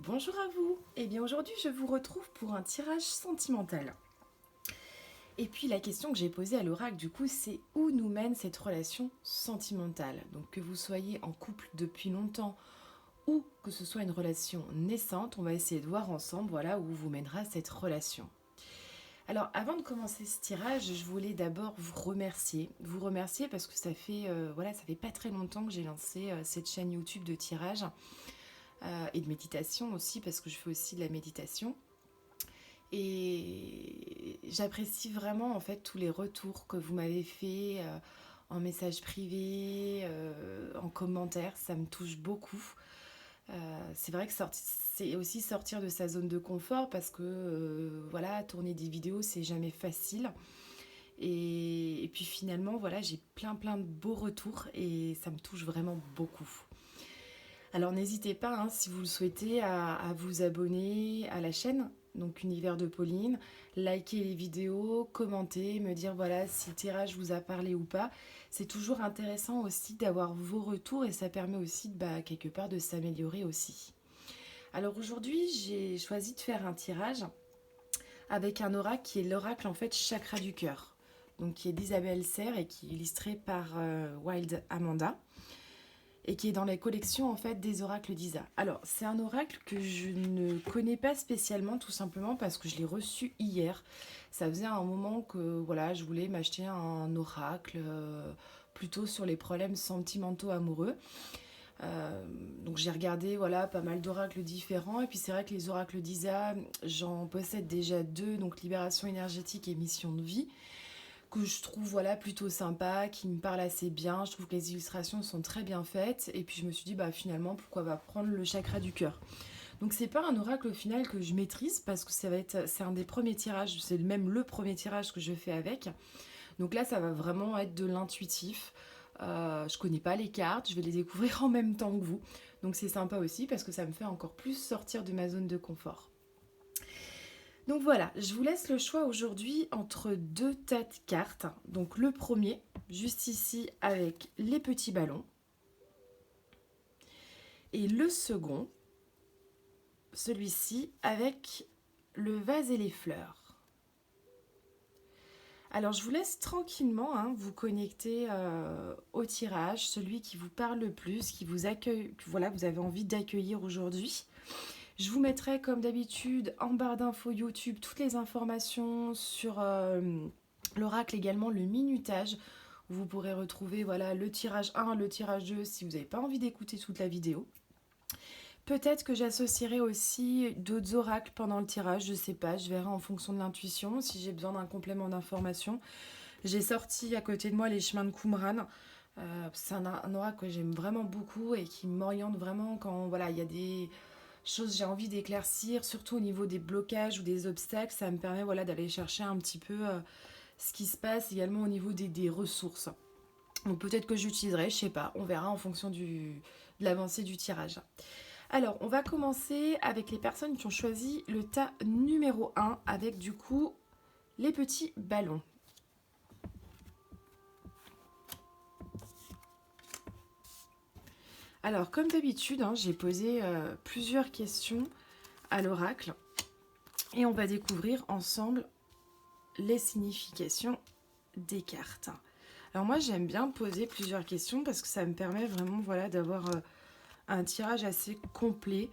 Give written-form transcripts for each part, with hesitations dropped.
Bonjour à vous. Eh bien aujourd'hui je vous retrouve pour un tirage sentimental. Et puis la question que j'ai posée à l'oracle du coup c'est où nous mène cette relation sentimentale. Donc que vous soyez en couple depuis longtemps ou que ce soit une relation naissante, on va essayer de voir ensemble voilà où vous mènera cette relation. Alors avant de commencer ce tirage, je voulais d'abord vous remercier. Vous remercier parce que ça fait pas très longtemps que j'ai lancé cette chaîne YouTube de tirage et de méditation aussi parce que je fais aussi de la méditation. Et j'apprécie vraiment en fait tous les retours que vous m'avez fait en message privé, en commentaire, ça me touche beaucoup. C'est vrai que c'est aussi sortir de sa zone de confort parce que voilà, tourner des vidéos c'est jamais facile. Et puis finalement voilà, j'ai plein de beaux retours et ça me touche vraiment beaucoup. Alors n'hésitez pas, hein, si vous le souhaitez, à vous abonner à la chaîne, donc Univers de Pauline, liker les vidéos, commenter, me dire voilà si le tirage vous a parlé ou pas. C'est toujours intéressant aussi d'avoir vos retours et ça permet aussi quelque part de s'améliorer aussi. Alors aujourd'hui j'ai choisi de faire un tirage avec un oracle qui est l'oracle en fait chakra du cœur, donc qui est d'Isabelle Serre et qui est illustré par Wild Amanda et qui est dans la collection en fait des oracles d'Isa. Alors c'est un oracle que je ne connais pas spécialement tout simplement parce que je l'ai reçu hier. Ça faisait un moment que voilà, je voulais m'acheter un oracle plutôt sur les problèmes sentimentaux amoureux. Euh, donc j'ai regardé voilà pas mal d'oracles différents et puis c'est vrai que les oracles d'Isa, j'en possède déjà deux, donc libération énergétique et mission de vie que je trouve voilà plutôt sympa, qui me parle assez bien. Je trouve que les illustrations sont très bien faites. Et puis je me suis dit bah finalement pourquoi pas prendre le chakra du cœur. Donc c'est pas un oracle au final que je maîtrise parce que c'est un des premiers tirages, c'est même le premier tirage que je fais avec. Donc là ça va vraiment être de l'intuitif. Je connais pas les cartes, je vais les découvrir en même temps que vous. Donc c'est sympa aussi parce que ça me fait encore plus sortir de ma zone de confort. Donc voilà, je vous laisse le choix aujourd'hui entre deux tas de cartes. Donc le premier, juste ici avec les petits ballons. Et le second, celui-ci avec le vase et les fleurs. Alors je vous laisse tranquillement vous connecter au tirage, celui qui vous parle le plus, qui vous accueille, que voilà, vous avez envie d'accueillir aujourd'hui. Je vous mettrai comme d'habitude en barre d'infos YouTube toutes les informations sur l'oracle, également le minutage, où vous pourrez retrouver voilà, le tirage 1, le tirage 2 si vous n'avez pas envie d'écouter toute la vidéo. Peut-être que j'associerai aussi d'autres oracles pendant le tirage, je sais pas, je verrai en fonction de l'intuition si j'ai besoin d'un complément d'information. J'ai sorti à côté de moi les chemins de Qumran. C'est un oracle que j'aime vraiment beaucoup et qui m'oriente vraiment quand voilà, il y a des choses que j'ai envie d'éclaircir, surtout au niveau des blocages ou des obstacles. Ça me permet voilà, d'aller chercher un petit peu ce qui se passe également au niveau des ressources. Donc peut-être que j'utiliserai, je sais pas, on verra en fonction de l'avancée du tirage. Alors, on va commencer avec les personnes qui ont choisi le tas numéro 1 avec du coup les petits ballons. Alors, comme d'habitude, j'ai posé plusieurs questions à l'oracle et on va découvrir ensemble les significations des cartes. Alors moi, j'aime bien poser plusieurs questions parce que ça me permet vraiment voilà, d'avoir un tirage assez complet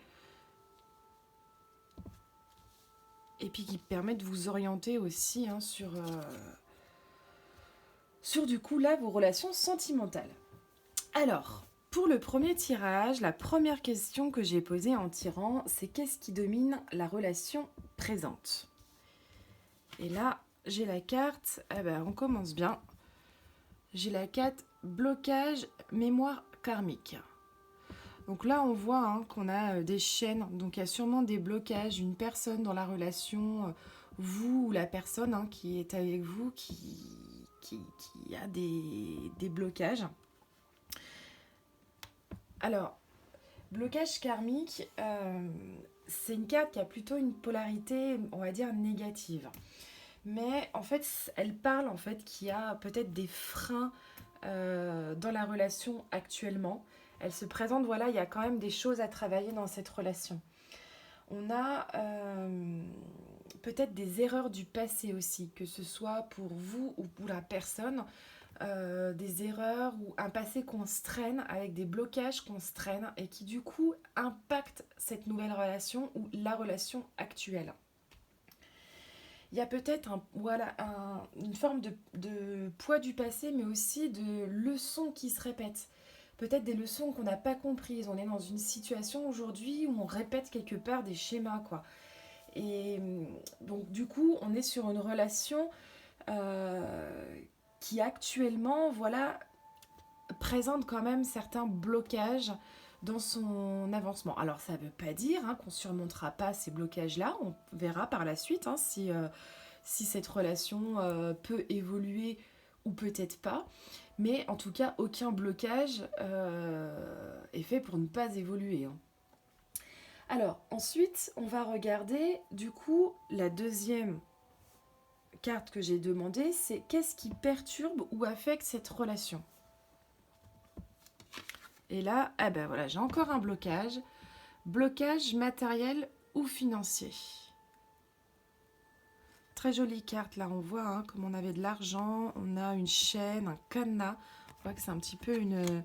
et puis qui permet de vous orienter aussi sur du coup là vos relations sentimentales. Alors, pour le premier tirage, la première question que j'ai posée en tirant, c'est qu'est-ce qui domine la relation présente? Et là, j'ai la carte, on commence bien. J'ai la carte blocage mémoire karmique. Donc là, on voit qu'on a des chaînes, donc il y a sûrement des blocages, une personne dans la relation, vous ou la personne qui est avec vous, qui a des blocages. Alors, blocage karmique, c'est une carte qui a plutôt une polarité, on va dire, négative. Mais en fait, elle parle en fait qu'il y a peut-être des freins dans la relation actuellement. Elle se présente, voilà, il y a quand même des choses à travailler dans cette relation. On a peut-être des erreurs du passé aussi, que ce soit pour vous ou pour la personne, des erreurs ou un passé qu'on se traîne, avec des blocages qu'on se traîne et qui du coup impactent cette nouvelle relation ou la relation actuelle. Il y a peut-être une forme de poids du passé, mais aussi de leçons qui se répètent. Peut-être des leçons qu'on n'a pas comprises. On est dans une situation aujourd'hui où on répète quelque part des schémas, quoi. Et donc, du coup, on est sur une relation qui actuellement, voilà, présente quand même certains blocages dans son avancement. Alors ça ne veut pas dire qu'on ne surmontera pas ces blocages-là, on verra par la suite si cette relation peut évoluer ou peut-être pas. Mais en tout cas, aucun blocage est fait pour ne pas évoluer. Alors ensuite, on va regarder du coup la deuxième carte que j'ai demandée, c'est qu'est-ce qui perturbe ou affecte cette relation. Et là, ah ben voilà, j'ai encore un blocage. Blocage matériel ou financier. Très jolie carte, là on voit comme on avait de l'argent, on a une chaîne, un cadenas. On voit que c'est un petit peu une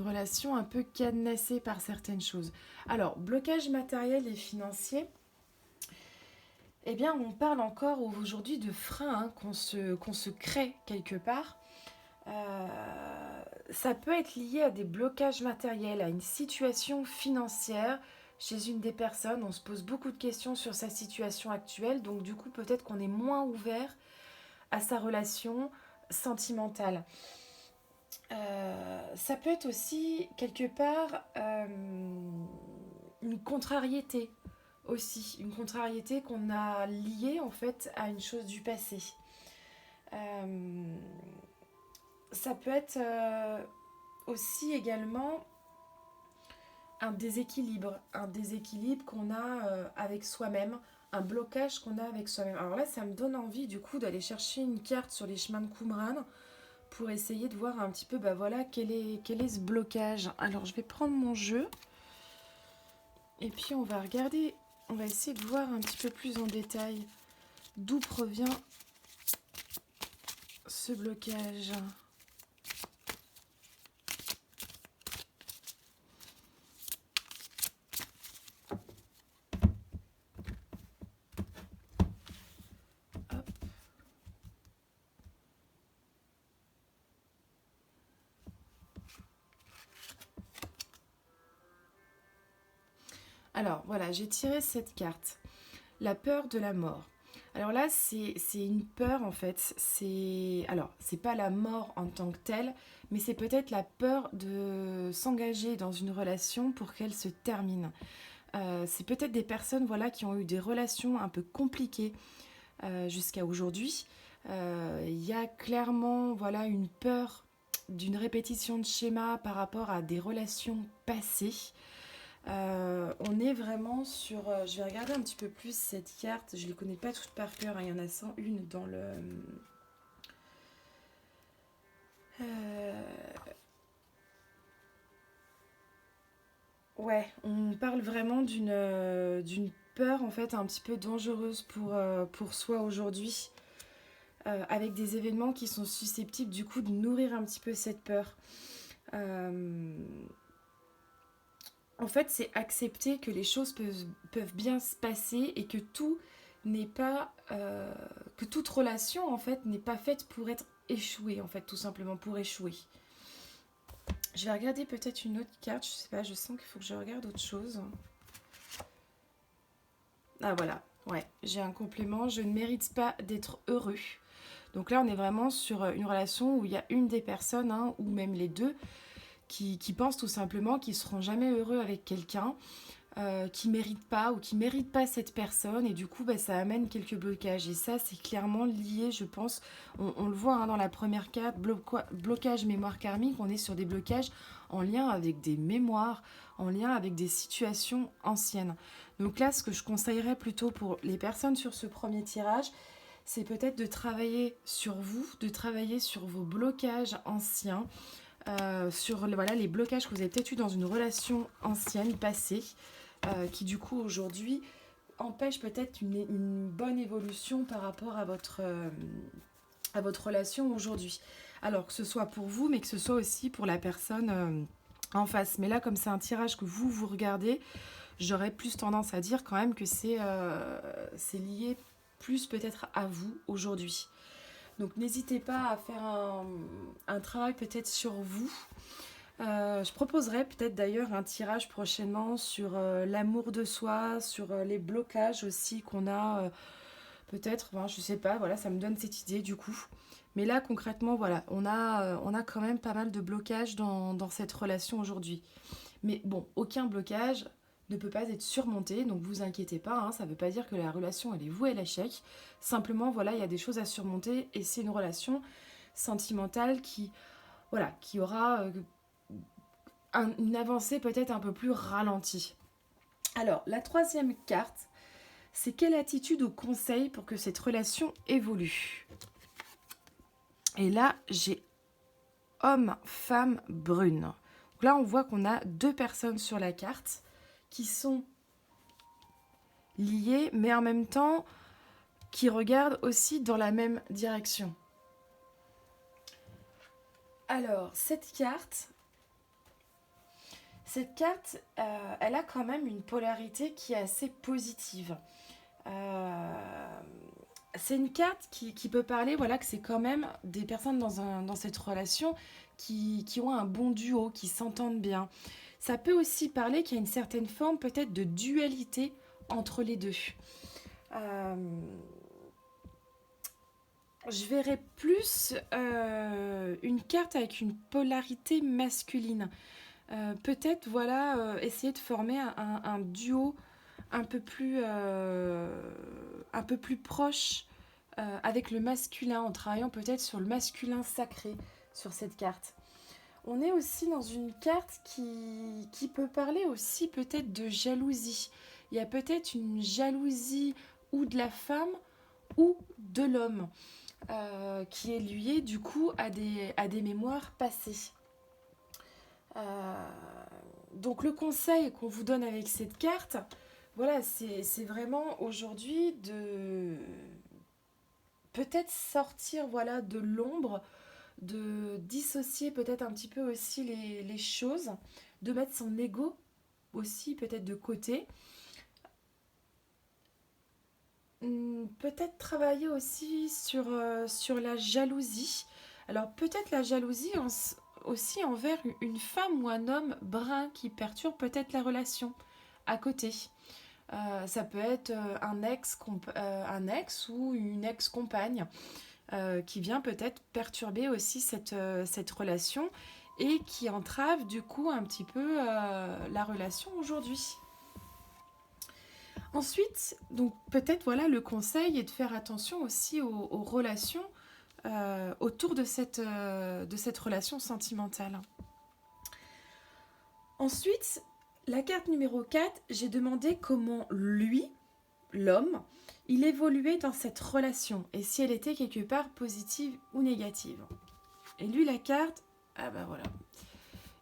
relation un peu cadenassée par certaines choses. Alors, blocage matériel et financier, eh bien on parle encore aujourd'hui de freins qu'on se crée quelque part. Ça peut être lié à des blocages matériels, à une situation financière chez une des personnes. On se pose beaucoup de questions sur sa situation actuelle, donc du coup peut-être qu'on est moins ouvert à sa relation sentimentale. Ça peut être aussi quelque part une contrariété aussi, une contrariété qu'on a liée en fait à une chose du passé. Ça peut être aussi également un déséquilibre qu'on a avec soi-même, un blocage qu'on a avec soi-même. Alors là, ça me donne envie du coup d'aller chercher une carte sur les chemins de Qumran pour essayer de voir un petit peu, bah voilà, quel est ce blocage. Alors je vais prendre mon jeu et puis on va regarder, on va essayer de voir un petit peu plus en détail d'où provient ce blocage. Alors voilà, j'ai tiré cette carte. La peur de la mort. Alors là, c'est une peur en fait. Alors, c'est pas la mort en tant que telle, mais c'est peut-être la peur de s'engager dans une relation pour qu'elle se termine. C'est peut-être des personnes voilà, qui ont eu des relations un peu compliquées jusqu'à aujourd'hui. Il y a clairement voilà, une peur d'une répétition de schéma par rapport à des relations passées. On est vraiment sur... je vais regarder un petit peu plus cette carte. Je ne les connais pas toutes par cœur. Il y en a 101 dans le... Ouais, on parle vraiment d'une peur en fait un petit peu dangereuse pour soi aujourd'hui. Avec des événements qui sont susceptibles du coup de nourrir un petit peu cette peur. En fait, c'est accepter que les choses peuvent bien se passer et que tout n'est pas... que toute relation, en fait, n'est pas faite pour être échouée, en fait, tout simplement pour échouer. Je vais regarder peut-être une autre carte, je sais pas, je sens qu'il faut que je regarde autre chose. Ah voilà, ouais, j'ai un complément, je ne mérite pas d'être heureux. Donc là, on est vraiment sur une relation où il y a une des personnes, ou même les deux, qui pensent tout simplement qu'ils ne seront jamais heureux avec quelqu'un, qui ne méritent pas ou qui ne méritent pas cette personne. Et du coup, bah, ça amène quelques blocages. Et ça, c'est clairement lié, je pense. On le voit dans la première carte, blocage mémoire karmique. On est sur des blocages en lien avec des mémoires, en lien avec des situations anciennes. Donc là, ce que je conseillerais plutôt pour les personnes sur ce premier tirage, c'est peut-être de travailler sur vous, de travailler sur vos blocages anciens, sur voilà, les blocages que vous avez peut-être eu dans une relation ancienne, passée, qui du coup aujourd'hui empêche peut-être une bonne évolution par rapport à votre relation aujourd'hui. Alors que ce soit pour vous, mais que ce soit aussi pour la personne en face. Mais là, comme c'est un tirage que vous regardez, j'aurais plus tendance à dire quand même que c'est lié plus peut-être à vous aujourd'hui. Donc n'hésitez pas à faire un travail peut-être sur vous. Je proposerai peut-être d'ailleurs un tirage prochainement sur l'amour de soi, sur les blocages aussi qu'on a peut-être, enfin, je sais pas, voilà, ça me donne cette idée du coup. Mais là concrètement, voilà, on a quand même pas mal de blocages dans cette relation aujourd'hui. Mais bon, aucun blocage ne peut pas être surmonté, donc vous inquiétez pas, hein, ça ne veut pas dire que la relation elle est vouée à l'échec. Simplement, voilà, il y a des choses à surmonter et c'est une relation sentimentale qui, voilà, qui aura une avancée peut-être un peu plus ralentie. Alors, la troisième carte, c'est quelle attitude ou conseil pour que cette relation évolue. Et là, j'ai homme, femme, brune. Donc là, on voit qu'on a deux personnes sur la carte qui sont liées, mais en même temps qui regardent aussi dans la même direction. Alors, cette carte, elle a quand même une polarité qui est assez positive. C'est une carte qui peut parler, voilà, que c'est quand même des personnes dans cette relation qui ont un bon duo, qui s'entendent bien. Ça peut aussi parler qu'il y a une certaine forme peut-être de dualité entre les deux. Euh, je verrais plus une carte avec une polarité masculine. Peut-être, voilà, essayer de former un duo un peu plus proche avec le masculin, en travaillant peut-être sur le masculin sacré sur cette carte. On est aussi dans une carte qui peut parler aussi peut-être de jalousie. Il y a peut-être une jalousie ou de la femme ou de l'homme qui est liée du coup à des mémoires passées. Euh, donc le conseil qu'on vous donne avec cette carte, voilà, c'est vraiment aujourd'hui de peut-être sortir voilà, de l'ombre, de dissocier peut-être un petit peu aussi les choses, de mettre son ego aussi peut-être de côté. Peut-être travailler aussi sur la jalousie. Alors peut-être la jalousie aussi envers une femme ou un homme brun qui perturbe peut-être la relation à côté. Ça peut être un ex ou une ex-compagne qui vient peut-être perturber aussi cette relation et qui entrave du coup un petit peu la relation aujourd'hui. Ensuite, donc peut-être voilà le conseil est de faire attention aussi aux relations autour de cette relation sentimentale. Ensuite, la carte numéro 4, j'ai demandé comment lui, l'homme, il évoluait dans cette relation et si elle était quelque part positive ou négative. Et lui, la carte, ah bah voilà.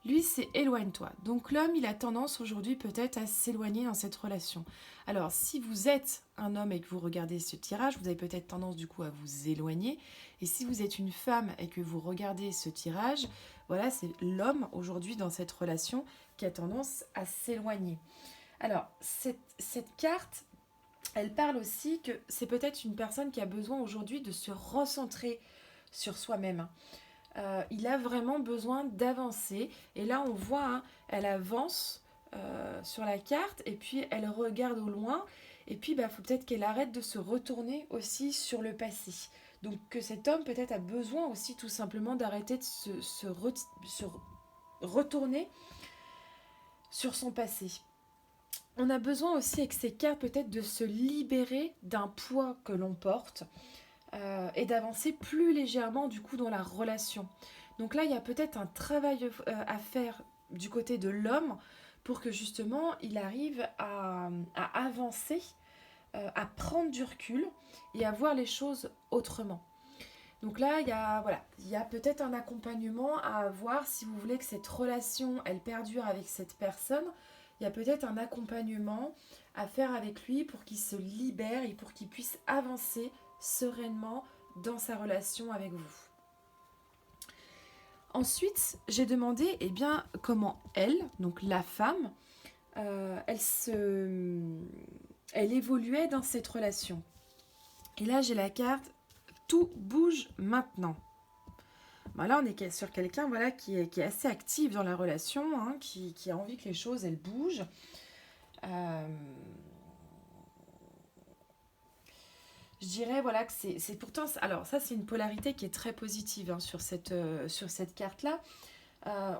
Lui, c'est éloigne-toi. Donc l'homme, il a tendance aujourd'hui peut-être à s'éloigner dans cette relation. Alors, si vous êtes un homme et que vous regardez ce tirage, vous avez peut-être tendance du coup à vous éloigner. Et si vous êtes une femme et que vous regardez ce tirage, voilà, c'est l'homme aujourd'hui dans cette relation qui a tendance à s'éloigner. Alors, cette carte, elle parle aussi que c'est peut-être une personne qui a besoin aujourd'hui de se recentrer sur soi-même. Il a vraiment besoin d'avancer. Et là, on voit, hein, elle avance sur la carte et puis elle regarde au loin. Et puis, il faut peut-être qu'elle arrête de se retourner aussi sur le passé. Donc, que cet homme peut-être a besoin aussi tout simplement d'arrêter de se retourner sur son passé. On a besoin aussi avec ces cartes peut-être de se libérer d'un poids que l'on porte et d'avancer plus légèrement du coup dans la relation. Donc là, il y a peut-être un travail à faire du côté de l'homme pour que justement il arrive à avancer, à prendre du recul et à voir les choses autrement. Donc là, il y a peut-être un accompagnement à avoir si vous voulez que cette relation, elle perdure avec cette personne. il y a peut-être un accompagnement à faire avec lui pour qu'il se libère et pour qu'il puisse avancer sereinement dans sa relation avec vous. Ensuite, j'ai demandé comment elle, donc la femme, elle évoluait dans cette relation. Et là, j'ai la carte tout bouge maintenant. Là, on est sur quelqu'un qui est assez actif dans la relation, hein, qui a envie que les choses elles bougent. Euh, je dirais que c'est pourtant. Alors, ça, c'est une polarité qui est très positive hein, sur cette carte-là.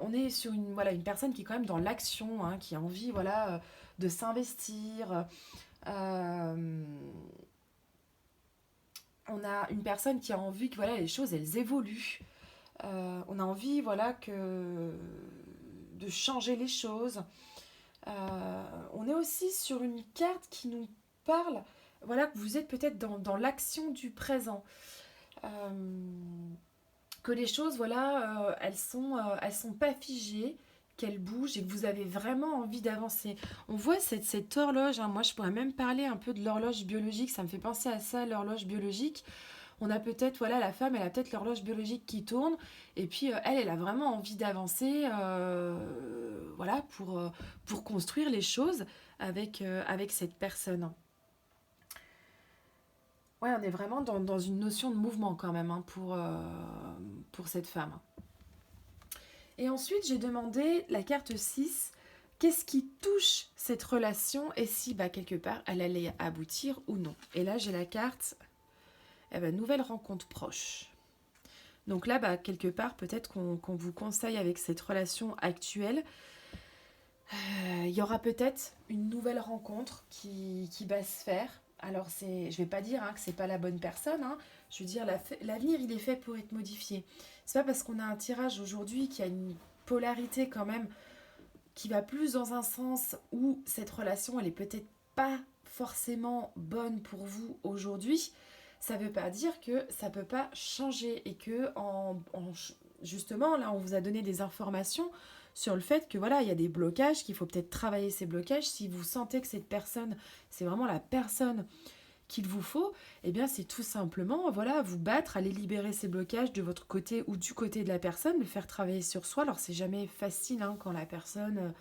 On est sur une personne qui est quand même dans l'action, hein, qui a envie de s'investir. Euh, on a une personne qui a envie que les choses elles évoluent. On a envie de changer les choses. On est aussi sur une carte qui nous parle que vous êtes peut-être dans l'action du présent. Que les choses elles sont pas figées, qu'elles bougent et que vous avez vraiment envie d'avancer. On voit cette horloge, hein, moi je pourrais même parler un peu de l'horloge biologique, ça me fait penser à ça, l'horloge biologique. On a peut-être, la femme, elle a peut-être l'horloge biologique qui tourne, et puis elle a vraiment envie d'avancer, pour construire les choses avec cette personne. Ouais, on est vraiment dans une notion de mouvement quand même hein, pour cette femme. Et ensuite, j'ai demandé la carte 6, qu'est-ce qui touche cette relation et si, quelque part, elle allait aboutir ou non. Et là, j'ai la carte nouvelle rencontre proche. Donc là, quelque part, peut-être qu'on vous conseille avec cette relation actuelle, il y aura peut-être une nouvelle rencontre qui va se faire. Alors, je vais pas dire hein, que c'est pas la bonne personne. Hein. Je veux dire, l'avenir, il est fait pour être modifié. C'est pas parce qu'on a un tirage aujourd'hui qui a une polarité quand même qui va plus dans un sens où cette relation, elle est peut-être pas forcément bonne pour vous aujourd'hui. Ça veut pas dire que ça peut pas changer et que justement, là, on vous a donné des informations sur le fait que il y a des blocages, qu'il faut peut-être travailler ces blocages. Si vous sentez que cette personne, c'est vraiment la personne qu'il vous faut, c'est tout simplement, vous battre, aller libérer ces blocages de votre côté ou du côté de la personne, le faire travailler sur soi. Alors, c'est jamais facile hein, quand la personne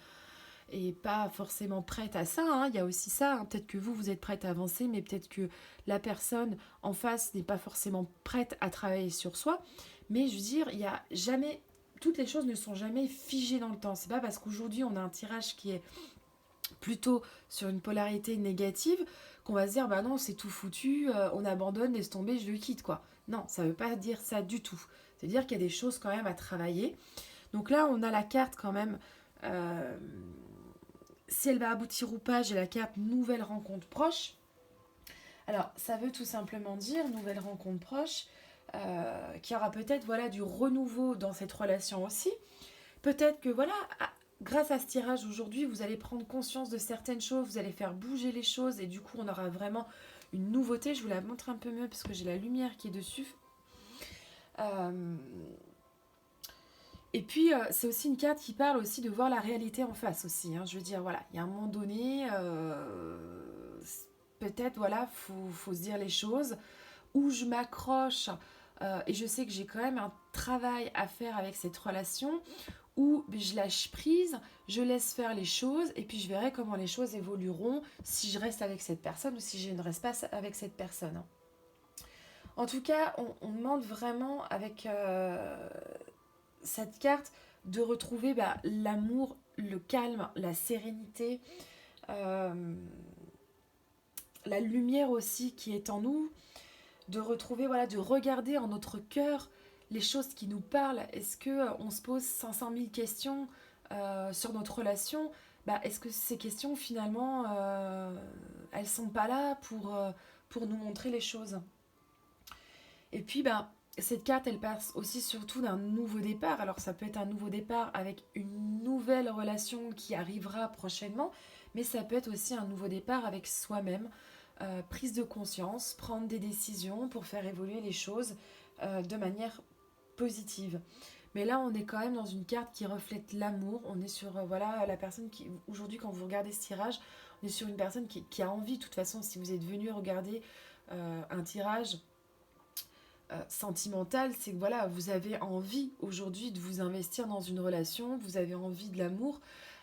est pas forcément prête à ça. Hein. Il y a aussi ça. Hein. Peut-être que vous êtes prête à avancer, mais peut-être que la personne en face n'est pas forcément prête à travailler sur soi. Mais je veux dire, il y a jamais toutes les choses ne sont jamais figées dans le temps. C'est pas parce qu'aujourd'hui on a un tirage qui est plutôt sur une polarité négative qu'on va se dire non c'est tout foutu, on abandonne, laisse tomber, je le quitte quoi. Non, ça veut pas dire ça du tout. C'est dire qu'il y a des choses quand même à travailler. Donc là on a la carte quand même. Si elle va aboutir ou pas, j'ai la carte nouvelle rencontre proche. Alors ça veut tout simplement dire nouvelle rencontre proche. Qu'il y aura peut-être du renouveau dans cette relation aussi. Peut-être que grâce à ce tirage aujourd'hui, vous allez prendre conscience de certaines choses, vous allez faire bouger les choses et du coup on aura vraiment une nouveauté. Je vous la montre un peu mieux parce que j'ai la lumière qui est dessus. Et puis c'est aussi une carte qui parle aussi de voir la réalité en face aussi. Hein. Je veux dire, il y a un moment donné, peut-être faut se dire les choses où je m'accroche et je sais que j'ai quand même un travail à faire avec cette relation où je lâche prise, je laisse faire les choses et puis je verrai comment les choses évolueront si je reste avec cette personne ou si je ne reste pas avec cette personne. En tout cas, on demande vraiment avec cette carte de retrouver l'amour, le calme, la sérénité, la lumière aussi qui est en nous, de retrouver, de regarder en notre cœur les choses qui nous parlent. Est-ce qu'on se pose 500 000 questions sur notre relation ? Est-ce que ces questions, finalement, elles sont pas là pour nous montrer les choses ? Et puis, cette carte, elle passe aussi surtout d'un nouveau départ. Alors, ça peut être un nouveau départ avec une nouvelle relation qui arrivera prochainement, mais ça peut être aussi un nouveau départ avec soi-même. Prise de conscience, prendre des décisions pour faire évoluer les choses de manière positive. Mais là, on est quand même dans une carte qui reflète l'amour. On est sur, voilà, la personne qui, aujourd'hui, quand vous regardez ce tirage, on est sur une personne qui a envie, de toute façon, si vous êtes venu regarder un tirage sentimental, c'est que voilà, vous avez envie aujourd'hui de vous investir dans une relation, vous avez envie de l'amour.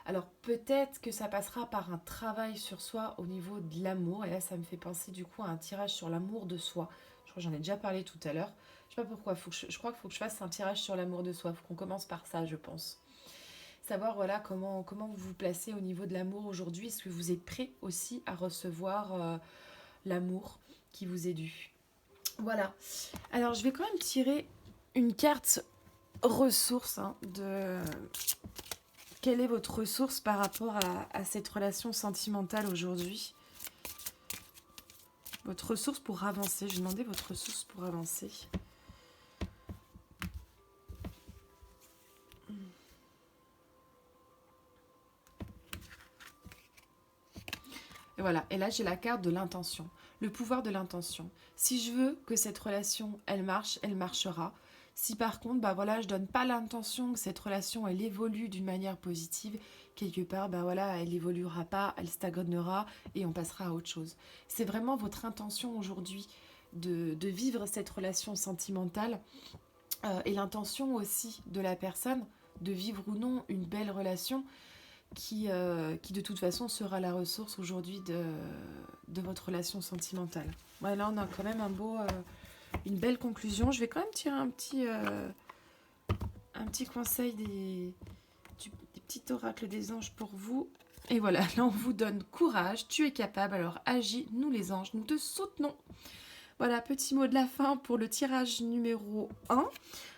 Alors peut-être que ça passera par un travail sur soi au niveau de l'amour. Et là, ça me fait penser du coup à un tirage sur l'amour de soi. Je crois que j'en ai déjà parlé tout à l'heure. Je sais pas pourquoi. Je crois qu'il faut que je fasse un tirage sur l'amour de soi. Il faut qu'on commence par ça, je pense. Savoir voilà comment vous vous placez au niveau de l'amour aujourd'hui. Est-ce que vous êtes prêt aussi à recevoir l'amour qui vous est dû? Voilà. Alors, je vais quand même tirer une carte ressource de quelle est votre ressource par rapport à cette relation sentimentale aujourd'hui. Votre ressource pour avancer. Je vais demander votre ressource pour avancer. Et voilà. Et là, j'ai la carte de l'intention. Le pouvoir de l'intention. Si je veux que cette relation, elle marche, elle marchera. Si par contre, bah voilà, je donne pas l'intention que cette relation, elle évolue d'une manière positive, quelque part, bah voilà, elle évoluera pas, elle stagnera et on passera à autre chose. C'est vraiment votre intention aujourd'hui de vivre cette relation sentimentale et l'intention aussi de la personne de vivre ou non une belle relation qui de toute façon sera la ressource aujourd'hui de votre relation sentimentale. Ouais, là, on a quand même une belle conclusion. Je vais quand même tirer un petit conseil des petits oracles des anges pour vous. Et voilà, là, on vous donne courage, tu es capable, alors agis, nous les anges, nous te soutenons. Voilà, petit mot de la fin pour le tirage numéro 1.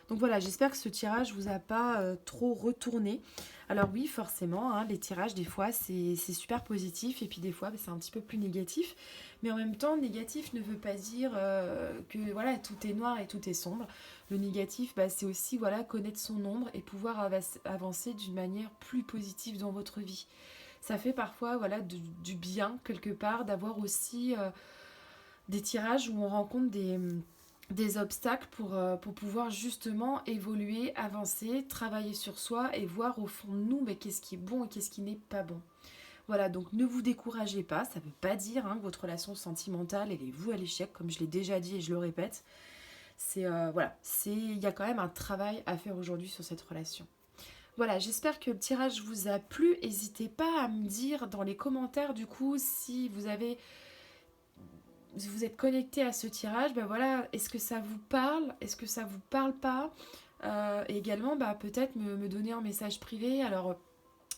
Donc voilà, j'espère que ce tirage vous a pas trop retourné. Alors oui, forcément, hein, les tirages, des fois, c'est super positif et puis des fois, c'est un petit peu plus négatif. Mais en même temps, négatif ne veut pas dire que voilà, tout est noir et tout est sombre. Le négatif, c'est aussi voilà, connaître son ombre et pouvoir avancer d'une manière plus positive dans votre vie. Ça fait parfois voilà, du bien, quelque part, d'avoir aussi des tirages où on rencontre des obstacles pour pouvoir justement évoluer, avancer, travailler sur soi et voir au fond de nous qu'est-ce qui est bon et qu'est-ce qui n'est pas bon. Voilà, donc ne vous découragez pas, ça ne veut pas dire que votre relation sentimentale, elle est vouée à l'échec, comme je l'ai déjà dit et je le répète. Voilà, il y a quand même un travail à faire aujourd'hui sur cette relation. Voilà, j'espère que le tirage vous a plu. N'hésitez pas à me dire dans les commentaires du coup si vous êtes connecté à ce tirage, voilà, est-ce que ça vous parle? Est-ce que ça vous parle pas? Et également, peut-être me donner un message privé. Alors,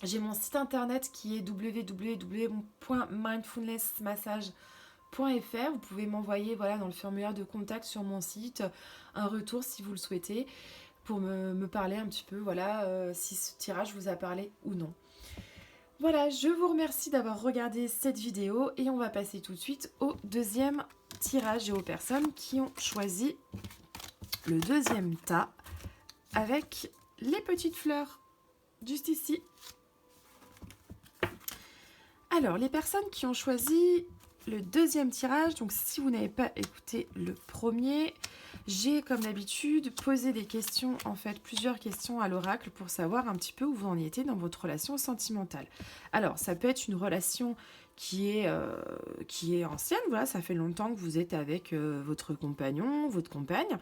j'ai mon site internet qui est www.mindfulnessmassage.fr. Vous pouvez m'envoyer voilà, dans le formulaire de contact sur mon site un retour si vous le souhaitez pour me parler un petit peu voilà, si ce tirage vous a parlé ou non. Voilà, je vous remercie d'avoir regardé cette vidéo et on va passer tout de suite au deuxième tirage et aux personnes qui ont choisi le deuxième tas avec les petites fleurs, juste ici. Alors, les personnes qui ont choisi le deuxième tirage, donc si vous n'avez pas écouté le premier, j'ai comme d'habitude posé des questions, en fait plusieurs questions à l'oracle pour savoir un petit peu où vous en étiez dans votre relation sentimentale. Alors, ça peut être une relation qui est ancienne, voilà, ça fait longtemps que vous êtes avec votre compagnon, votre compagne,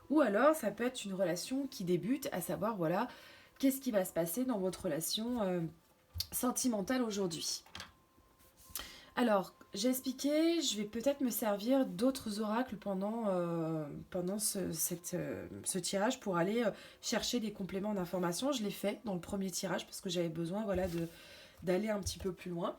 ou alors ça peut être une relation qui débute, à savoir, voilà, qu'est-ce qui va se passer dans votre relation sentimentale aujourd'hui. Alors, j'ai expliqué, je vais peut-être me servir d'autres oracles pendant ce tirage pour aller chercher des compléments d'informations. Je l'ai fait dans le premier tirage parce que j'avais besoin voilà, d'aller un petit peu plus loin.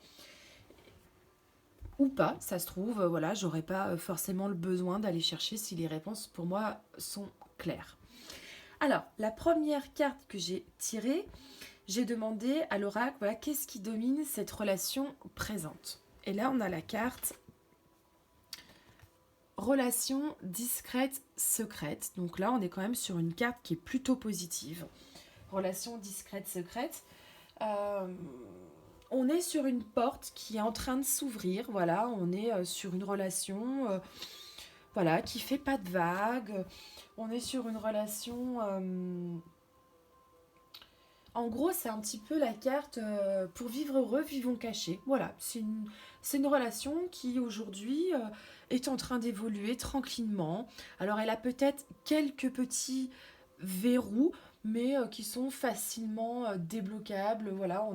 Ou pas, ça se trouve, voilà, j'aurais pas forcément le besoin d'aller chercher si les réponses pour moi sont claires. Alors, la première carte que j'ai tirée, j'ai demandé à l'oracle, voilà, qu'est-ce qui domine cette relation présente ? Et là, on a la carte relation discrète, secrète. Donc là, on est quand même sur une carte qui est plutôt positive. Relation discrète, secrète. On est sur une porte qui est en train de s'ouvrir. Voilà, on est sur une relation voilà, qui fait pas de vagues. On est sur une relation En gros, c'est un petit peu la carte pour vivre heureux, vivons cachés. Voilà, c'est une relation qui aujourd'hui est en train d'évoluer tranquillement. Alors, elle a peut-être quelques petits verrous, mais qui sont facilement débloquables. Voilà,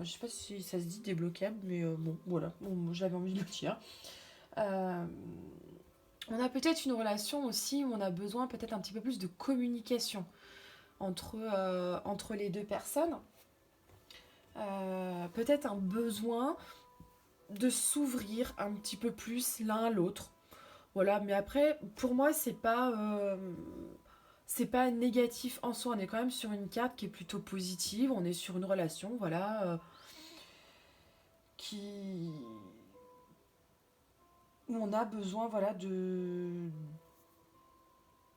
je sais pas si ça se dit débloquable, mais bon, voilà, bon, j'avais envie de le dire. Euh, on a peut-être une relation aussi où on a besoin peut-être un petit peu plus de communication entre les deux personnes. Peut-être un besoin de s'ouvrir un petit peu plus l'un à l'autre. Voilà, mais après, pour moi, c'est pas négatif en soi. On est quand même sur une carte qui est plutôt positive. On est sur une relation, voilà, qui où on a besoin, voilà, de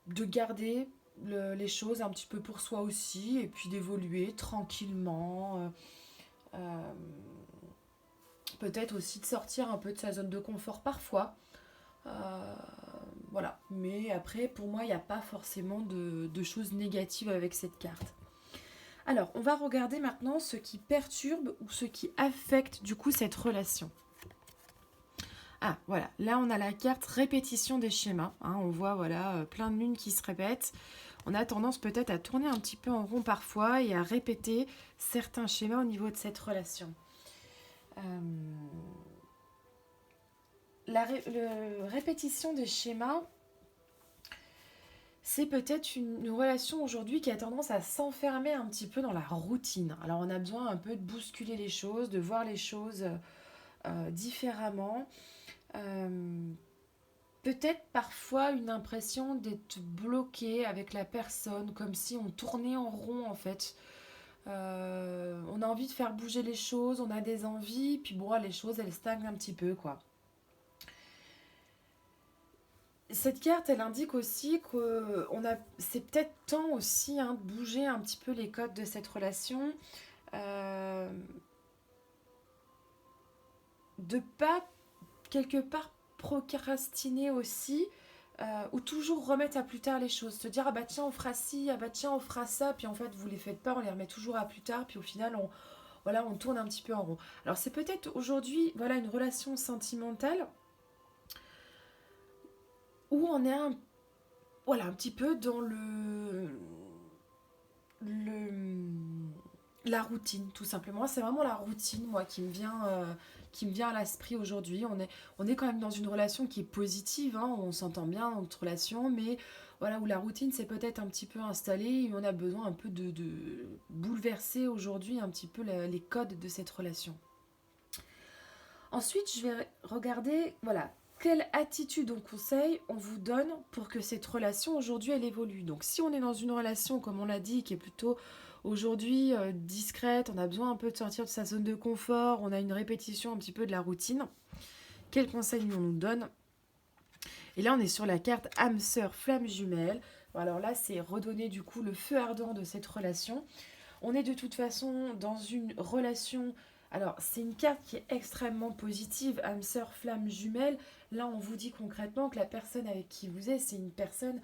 garder les choses un petit peu pour soi aussi, et puis d'évoluer tranquillement. Euh, Peut-être aussi de sortir un peu de sa zone de confort parfois. Euh, voilà. Mais après, pour moi, il n'y a pas forcément de choses négatives avec cette carte. Alors, on va regarder maintenant ce qui perturbe ou ce qui affecte du coup cette relation. Ah, voilà. Là, on a la carte répétition des schémas. Hein, on voit, voilà, plein de lunes qui se répètent. On a tendance peut-être à tourner un petit peu en rond parfois et à répéter certains schémas au niveau de cette relation. Euh, répétition des schémas, c'est peut-être une relation aujourd'hui qui a tendance à s'enfermer un petit peu dans la routine. Alors on a besoin un peu de bousculer les choses, de voir les choses différemment. Euh, Peut-être parfois une impression d'être bloqué avec la personne, comme si on tournait en rond en fait. On a envie de faire bouger les choses, on a des envies, puis bon, les choses elles stagnent un petit peu quoi. Cette carte, elle indique aussi que c'est peut-être temps aussi hein, de bouger un petit peu les codes de cette relation, euh, de pas quelque part procrastiner aussi, ou toujours remettre à plus tard les choses, se dire ah bah tiens on fera ci, ah bah tiens on fera ça, puis en fait vous les faites pas, on les remet toujours à plus tard, puis au final on tourne un petit peu en rond. Alors c'est peut-être aujourd'hui voilà une relation sentimentale où on est voilà, un petit peu dans le, la routine, tout simplement. C'est vraiment la routine, moi, qui me vient à l'esprit aujourd'hui. On est quand même dans une relation qui est positive, hein, on s'entend bien dans notre relation, mais voilà, où la routine s'est peut-être un petit peu installée et on a besoin un peu de bouleverser aujourd'hui un petit peu les codes de cette relation. Ensuite, je vais regarder, voilà, quelle attitude ou conseil on vous donne pour que cette relation aujourd'hui elle évolue. Donc si on est dans une relation, comme on l'a dit, qui est plutôt aujourd'hui discrète, on a besoin un peu de sortir de sa zone de confort, on a une répétition un petit peu de la routine, quel conseil on nous donne? Et là on est sur la carte âme sœur flamme jumelle. Alors là c'est redonner du coup le feu ardent de cette relation. On est de toute façon dans une relation. Alors, c'est une carte qui est extrêmement positive, âme sœur, flamme jumelle. Là, on vous dit concrètement que la personne avec qui vous êtes, c'est une personne,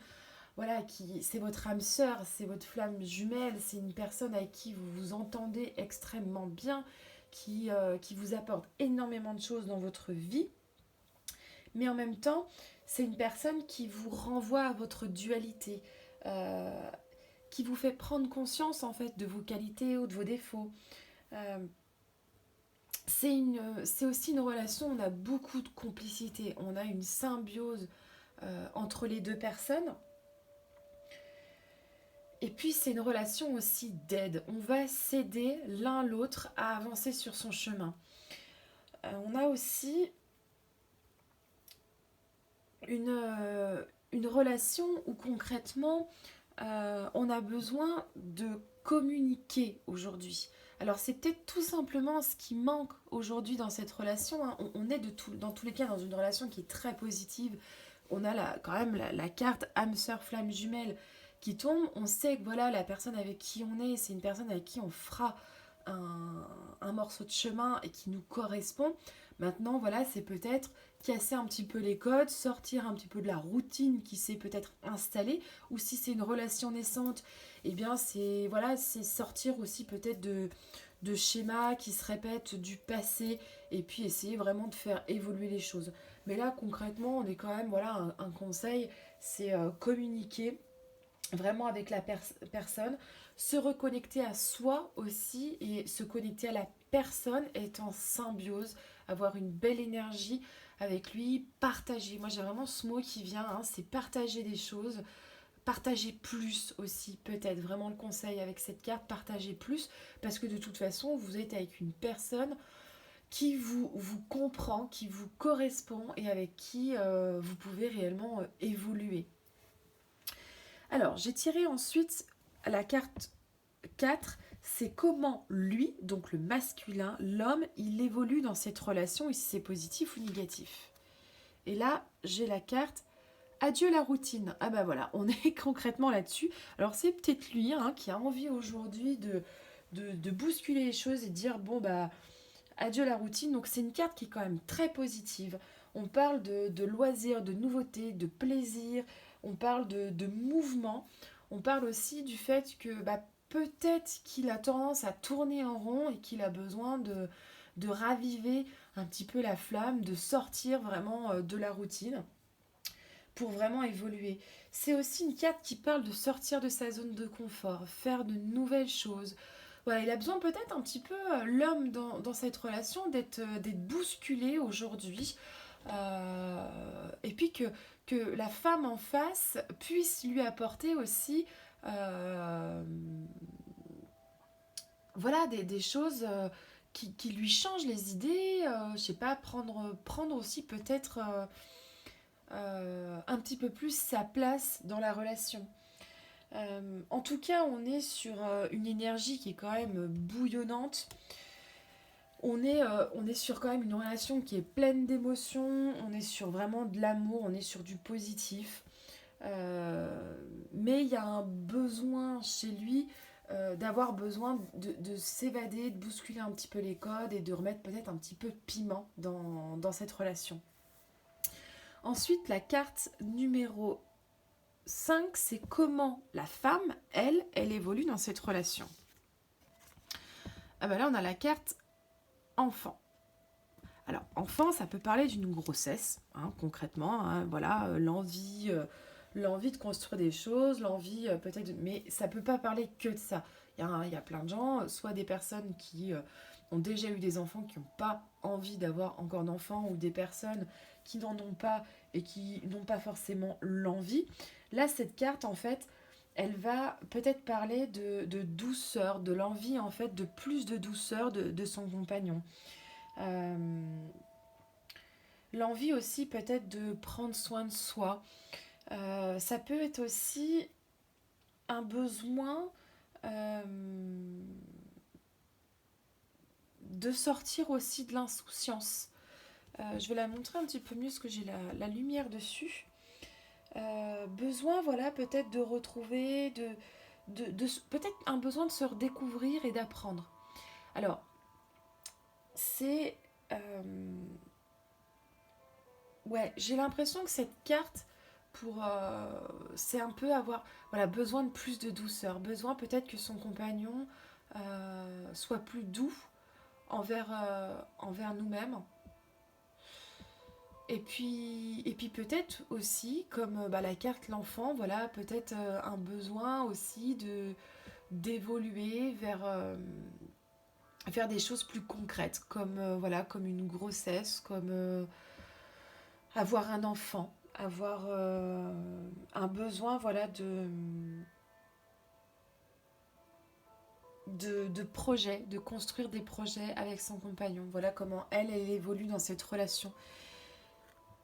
voilà, c'est votre âme sœur, c'est votre flamme jumelle, c'est une personne avec qui vous vous entendez extrêmement bien, qui vous apporte énormément de choses dans votre vie. Mais en même temps, c'est une personne qui vous renvoie à votre dualité. Euh, qui vous fait prendre conscience en fait de vos qualités ou de vos défauts. Euh, c'est aussi une relation où on a beaucoup de complicité, on a une symbiose entre les deux personnes. Et puis c'est une relation aussi d'aide. On va s'aider l'un l'autre à avancer sur son chemin. On a aussi une relation où concrètement on a besoin de communiquer aujourd'hui. Alors c'est peut-être tout simplement ce qui manque aujourd'hui dans cette relation. Hein. On est dans tous les cas dans une relation qui est très positive. On a quand même la carte âme sœur flamme jumelle qui tombe. On sait que voilà la personne avec qui on est, c'est une personne avec qui on fera un morceau de chemin et qui nous correspond. Maintenant, voilà, c'est peut-être casser un petit peu les codes, sortir un petit peu de la routine qui s'est peut-être installée, ou si c'est une relation naissante, eh bien c'est voilà, c'est sortir aussi peut-être de schémas qui se répètent du passé et puis essayer vraiment de faire évoluer les choses. Mais là concrètement, on est quand même voilà un conseil, c'est communiquer vraiment avec la personne, se reconnecter à soi aussi et se connecter à la personne, être en symbiose, avoir une belle énergie avec lui, partager. Moi j'ai vraiment ce mot qui vient, hein, c'est partager des choses, partager plus aussi, peut-être vraiment le conseil avec cette carte, partager plus, parce que de toute façon vous êtes avec une personne qui vous comprend, qui vous correspond et avec qui vous pouvez réellement évoluer. Alors, j'ai tiré ensuite la carte 4, c'est comment lui, donc le masculin, l'homme, il évolue dans cette relation et si c'est positif ou négatif. Et là, j'ai la carte adieu la routine. Ah bah voilà, on est concrètement là-dessus. Alors c'est peut-être lui hein, qui a envie aujourd'hui de bousculer les choses et de dire bon bah adieu la routine. Donc c'est une carte qui est quand même très positive. On parle de loisirs, de nouveautés, de plaisir, on parle de mouvement. On parle aussi du fait que bah, peut-être qu'il a tendance à tourner en rond et qu'il a besoin de raviver un petit peu la flamme, de sortir vraiment de la routine pour vraiment évoluer. C'est aussi une carte qui parle de sortir de sa zone de confort, faire de nouvelles choses. Voilà, il a besoin peut-être un petit peu, l'homme dans cette relation, d'être bousculé aujourd'hui. Et puis que la femme en face puisse lui apporter aussi voilà, des choses qui lui changent les idées. Je sais pas, prendre aussi peut-être un petit peu plus sa place dans la relation. En tout cas, on est sur une énergie qui est quand même bouillonnante. On est sur quand même une relation qui est pleine d'émotions. On est sur vraiment de l'amour, on est sur du positif. Mais il y a un besoin chez lui d'avoir besoin de s'évader, de bousculer un petit peu les codes et de remettre peut-être un petit peu de piment dans cette relation. Ensuite, la carte numéro 5, c'est comment la femme, elle évolue dans cette relation. Ah ben là, on a la carte enfant. Alors, enfant, ça peut parler d'une grossesse, hein, concrètement. Hein, voilà, l'envie de construire des choses, l'envie peut-être... Mais ça peut pas parler que de ça. Il y a plein de gens, soit des personnes qui ont déjà eu des enfants, qui n'ont pas envie d'avoir encore d'enfants, ou des personnes qui n'en ont pas et qui n'ont pas forcément l'envie. Là, cette carte, en fait, elle va peut-être parler de douceur, de l'envie, en fait, de plus de douceur de son compagnon. Euh, L'envie aussi peut-être de prendre soin de soi. Ça peut être aussi un besoin euh, de sortir aussi de l'insouciance. Je vais la montrer un petit peu mieux parce que j'ai la lumière dessus. Besoin, voilà, peut-être de retrouver, peut-être un besoin de se redécouvrir et d'apprendre. Alors, c'est... ouais, j'ai l'impression que cette carte, c'est un peu avoir voilà, besoin de plus de douceur, besoin peut-être que son compagnon soit plus doux envers nous-mêmes. Et puis peut-être aussi, comme bah, la carte l'enfant, voilà, peut-être un besoin aussi d'évoluer vers des choses plus concrètes, comme, voilà, comme une grossesse, comme avoir un enfant, avoir un besoin voilà, de projets, de construire des projets avec son compagnon. Voilà comment elle évolue dans cette relation.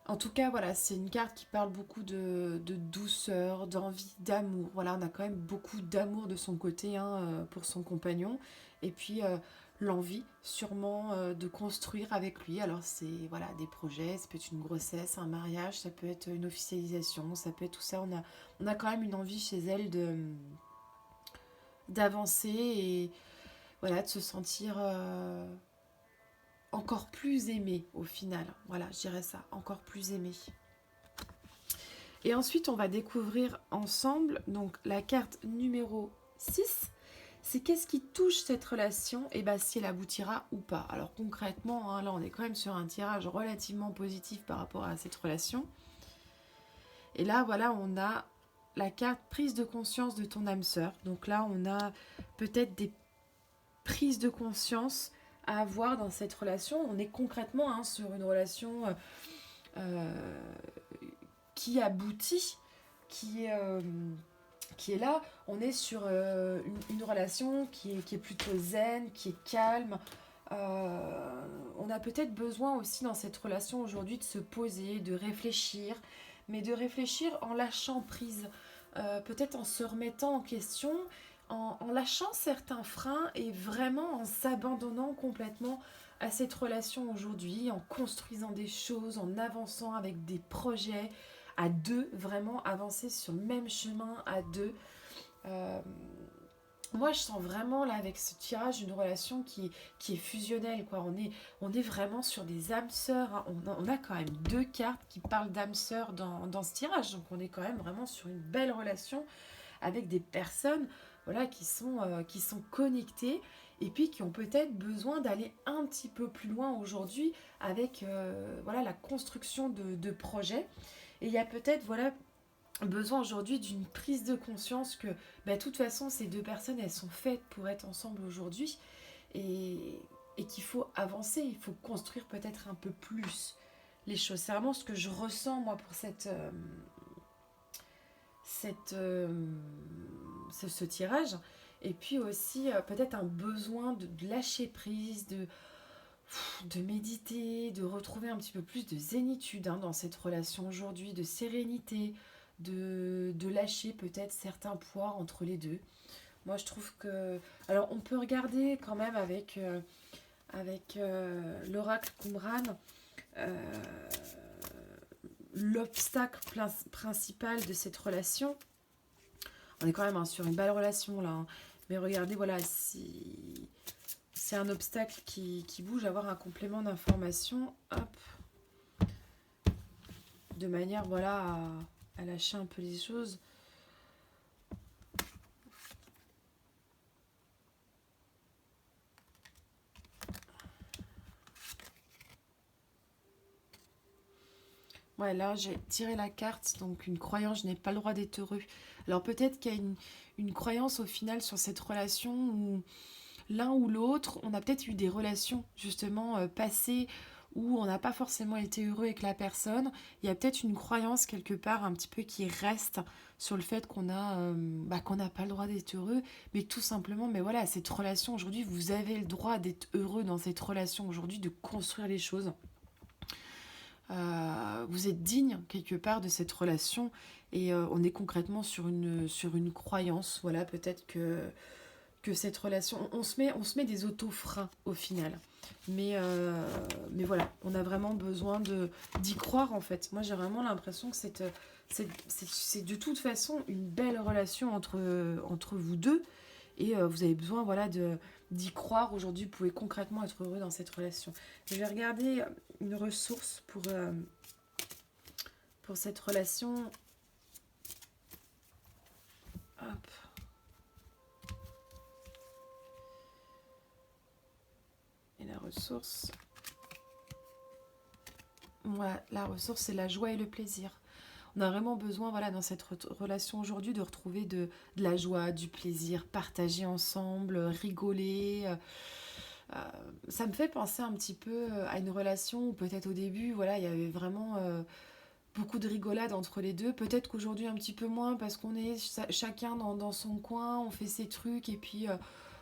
En tout cas, voilà, c'est une carte qui parle beaucoup de douceur, d'envie, d'amour. Voilà, on a quand même beaucoup d'amour de son côté hein, pour son compagnon. Et puis l'envie, sûrement, de construire avec lui. Alors, c'est voilà, des projets, ça peut être une grossesse, un mariage, ça peut être une officialisation, ça peut être tout ça. On a quand même une envie chez elle d'avancer et voilà, de se sentir encore plus aimé au final. Voilà, je dirais ça, encore plus aimé. Et ensuite, on va découvrir ensemble donc la carte numéro 6. C'est qu'est-ce qui touche cette relation et bien si elle aboutira ou pas. Alors concrètement, hein, là on est quand même sur un tirage relativement positif par rapport à cette relation. Et là voilà, on a la carte prise de conscience de ton âme sœur. Donc là on a peut-être des prises de conscience à avoir dans cette relation. On est concrètement sur une relation euh, qui aboutit, qui est là. On est sur une relation qui est plutôt zen, qui est calme. On a peut-être besoin aussi dans cette relation aujourd'hui de se poser, de réfléchir, mais de réfléchir en lâchant prise, peut-être en se remettant en question, en lâchant certains freins et vraiment en s'abandonnant complètement à cette relation aujourd'hui, en construisant des choses, en avançant avec des projets à deux, vraiment avancer sur le même chemin à deux. Euh, Moi, je sens vraiment là avec ce tirage une relation qui est fusionnelle, quoi. On est vraiment sur des âmes sœurs, hein. On a quand même deux cartes qui parlent d'âmes sœurs dans ce tirage. Donc on est quand même vraiment sur une belle relation avec des personnes voilà, qui sont connectées et puis qui ont peut-être besoin d'aller un petit peu plus loin aujourd'hui avec voilà, la construction de projets. Et il y a peut-être voilà, besoin aujourd'hui d'une prise de conscience que bah, de toute façon ces deux personnes elles sont faites pour être ensemble aujourd'hui et, et qu'il faut avancer, il faut construire peut-être un peu plus les choses. C'est vraiment ce que je ressens moi pour cette, ce tirage. Et puis aussi peut-être un besoin de lâcher prise, de méditer, de retrouver un petit peu plus de zénitude dans cette relation aujourd'hui, de sérénité, de lâcher peut-être certains poids entre les deux. Moi je trouve que... Alors on peut regarder quand même avec l'oracle Qumran euh, l'obstacle principal de cette relation. On est quand même sur une belle relation là, hein. Mais regardez, voilà, si c'est un obstacle qui bouge, avoir un complément d'information, hop, de manière voilà à lâcher un peu les choses. Ouais, là j'ai tiré la carte, donc une croyance, je n'ai pas le droit d'être heureux. Alors peut-être qu'il y a une croyance au final sur cette relation où l'un ou l'autre, on a peut-être eu des relations justement passées où on n'a pas forcément été heureux avec la personne. Il y a peut-être une croyance quelque part un petit peu qui reste sur le fait qu'on n'a pas le droit d'être heureux, mais tout simplement, mais voilà, cette relation aujourd'hui, vous avez le droit d'être heureux dans cette relation aujourd'hui, de construire les choses. Vous êtes digne quelque part de cette relation et on est concrètement sur une croyance. Voilà, peut-être que cette relation, on se met des auto-freins au final. Mais voilà, on a vraiment besoin d'y croire en fait. Moi j'ai vraiment l'impression que c'est de toute façon une belle relation entre vous deux et vous avez besoin voilà, d'y croire. Aujourd'hui, vous pouvez concrètement être heureux dans cette relation. Je vais regarder une ressource pour cette relation. Hop. Et la ressource. Ouais, la ressource, c'est la joie et le plaisir. On a vraiment besoin, voilà, dans cette relation aujourd'hui, de retrouver de la joie, du plaisir, partager ensemble, rigoler. Ça me fait penser un petit peu à une relation où peut-être au début, voilà, il y avait vraiment beaucoup de rigolade entre les deux. Peut-être qu'aujourd'hui un petit peu moins parce qu'on est chacun dans son coin, on fait ses trucs et puis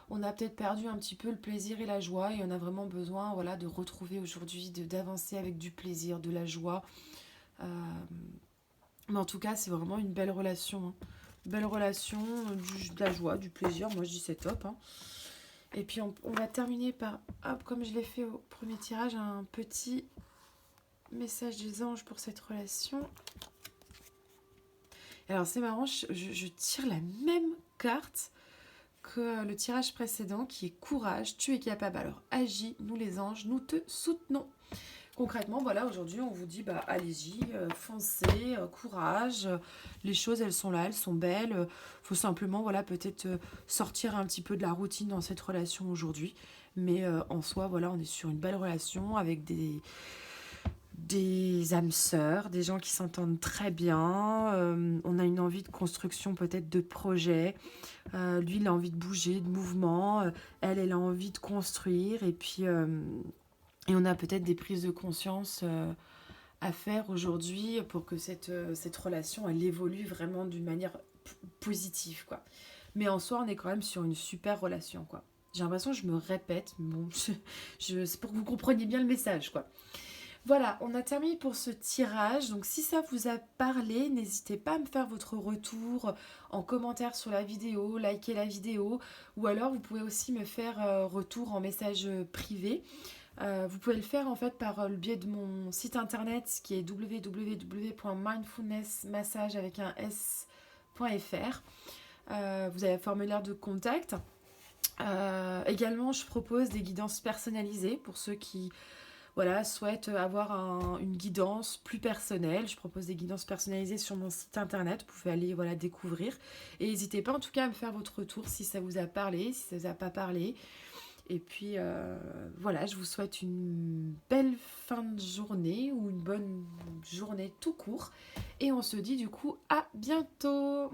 on a peut-être perdu un petit peu le plaisir et la joie et on a vraiment besoin voilà, de retrouver aujourd'hui, d'avancer avec du plaisir, de la joie. Euh, mais en tout cas, c'est vraiment une belle relation, hein. Belle relation, de la joie, du plaisir. Moi, je dis c'est top, hein. Et puis, on va terminer par, hop, comme je l'ai fait au premier tirage, un petit message des anges pour cette relation. Alors, c'est marrant, je tire la même carte que le tirage précédent qui est courage, tu es capable. Alors agis, nous les anges, nous te soutenons. Concrètement, voilà, aujourd'hui, on vous dit, bah, allez-y, foncez, courage. Les choses, elles sont là, elles sont belles. Faut simplement, voilà, peut-être sortir un petit peu de la routine dans cette relation aujourd'hui. Mais en soi, voilà, on est sur une belle relation avec des âmes sœurs, des gens qui s'entendent très bien. On a une envie de construction, peut-être de projet. Lui, il a envie de bouger, de mouvement. Elle a envie de construire. Et on a peut-être des prises de conscience à faire aujourd'hui pour que cette relation, elle évolue vraiment d'une manière positive, quoi. Mais en soi, on est quand même sur une super relation, quoi. J'ai l'impression que je me répète, mais bon, c'est pour que vous compreniez bien le message, quoi. Voilà, on a terminé pour ce tirage. Donc si ça vous a parlé, n'hésitez pas à me faire votre retour en commentaire sur la vidéo, liker la vidéo, ou alors vous pouvez aussi me faire retour en message privé. Vous pouvez le faire en fait par le biais de mon site internet qui est www.mindfulnessmassage avec un s.fr. Vous avez un formulaire de contact. Également, je propose des guidances personnalisées pour ceux qui voilà, souhaitent avoir une guidance plus personnelle. Je propose des guidances personnalisées sur mon site internet. Vous pouvez aller voilà, découvrir. Et n'hésitez pas en tout cas à me faire votre retour si ça vous a parlé, si ça vous a pas parlé. Et puis voilà, je vous souhaite une belle fin de journée ou une bonne journée tout court. Et on se dit du coup à bientôt.